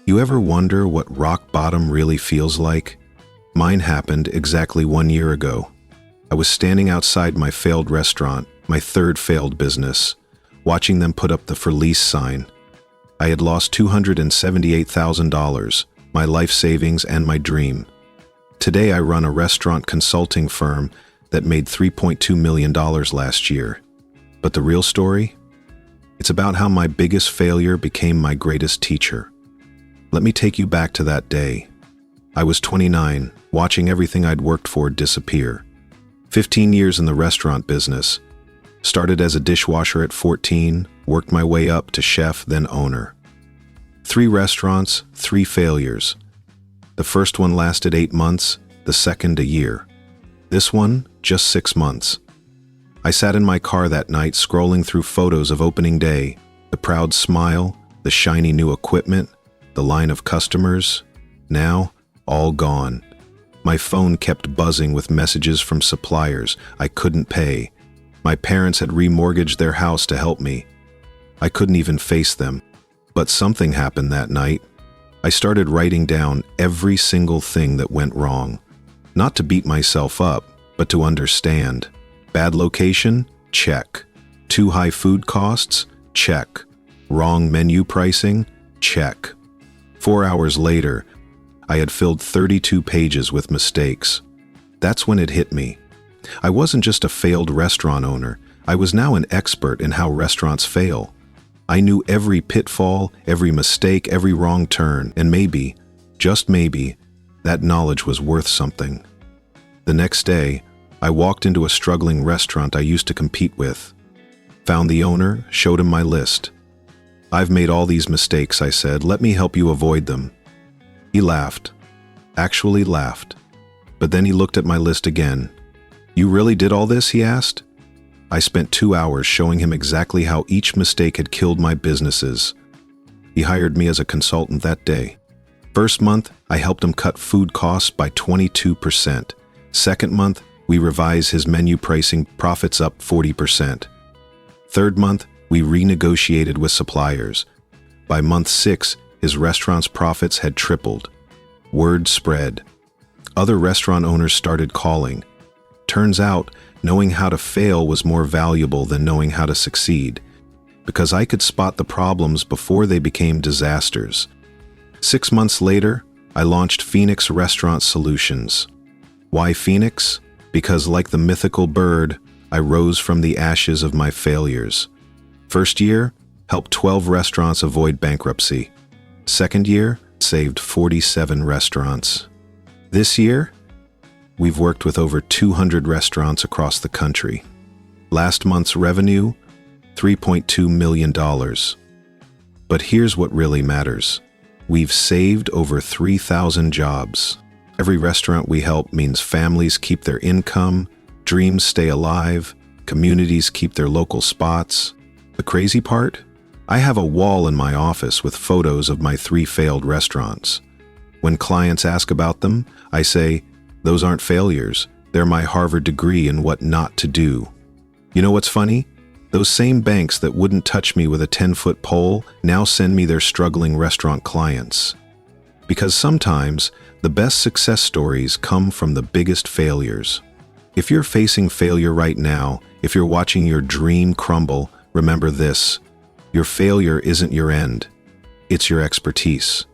You ever wonder what rock bottom really feels like? Mine happened exactly 1 year ago. I was standing outside my failed restaurant, my third failed business, watching them put up the for lease sign. I had lost $278,000, my life savings and my dream. Today I run a restaurant consulting firm that made $3.2 million last year. But the real story? It's about how my biggest failure became my greatest teacher. Let me take you back to that day. I was 29, watching everything I'd worked for disappear. 15 years in the restaurant business. Started as a dishwasher at 14, worked my way up to chef, then owner. 3 restaurants, 3 failures. The first one lasted 8 months, the second a year. This one, just 6 months. I sat in my car that night scrolling through photos of opening day, the proud smile, the shiny new equipment, the line of customers. Now, all gone. My phone kept buzzing with messages from suppliers I couldn't pay. My parents had remortgaged their house to help me. I couldn't even face them. But something happened that night. I started writing down every single thing that went wrong. Not to beat myself up, but to understand. Bad location? Check. Too high food costs? Check. Wrong menu pricing? Check. 4 hours later, I had filled 32 pages with mistakes. That's when it hit me. I wasn't just a failed restaurant owner. I was now an expert in how restaurants fail. I knew every pitfall, every mistake, every wrong turn, and maybe, just maybe, that knowledge was worth something. The next day, I walked into a struggling restaurant I used to compete with. Found the owner, showed him my list. "I've made all these mistakes," I said. "Let me help you avoid them." He laughed. Actually laughed. But then he looked at my list again. "You really did all this?" he asked. I spent 2 hours showing him exactly how each mistake had killed my businesses. He hired me as a consultant that day. First month, I helped him cut food costs by 22%. Second month, we revised his menu pricing, profits up 40%. Third month, we renegotiated with suppliers. By month 6, his restaurant's profits had tripled. Word spread. Other restaurant owners started calling. Turns out, knowing how to fail was more valuable than knowing how to succeed, because I could spot the problems before they became disasters. 6 months later, I launched Phoenix Restaurant Solutions. Why Phoenix? Because like the mythical bird, I rose from the ashes of my failures. First year, helped 12 restaurants avoid bankruptcy. Second year, saved 47 restaurants. This year, we've worked with over 200 restaurants across the country. Last month's revenue, $3.2 million. But here's what really matters. We've saved over 3,000 jobs. Every restaurant we help means families keep their income, dreams stay alive, communities keep their local spots. The crazy part? I have a wall in my office with photos of my 3 failed restaurants. When clients ask about them, I say, "Those aren't failures. They're my Harvard degree in what not to do." You know what's funny? Those same banks that wouldn't touch me with a 10-foot pole now send me their struggling restaurant clients. Because sometimes, the best success stories come from the biggest failures. If you're facing failure right now, if you're watching your dream crumble, remember this: your failure isn't your end. It's your expertise.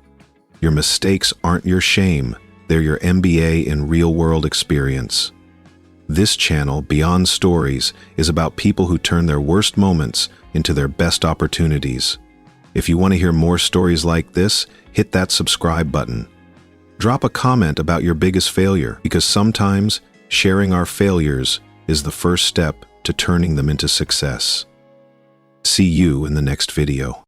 Your mistakes aren't your shame. They're your MBA in real-world experience. This channel, Beyond Stories, is about people who turn their worst moments into their best opportunities. If you want to hear more stories like this, hit that subscribe button. Drop a comment about your biggest failure, because sometimes sharing our failures is the first step to turning them into success. See you in the next video.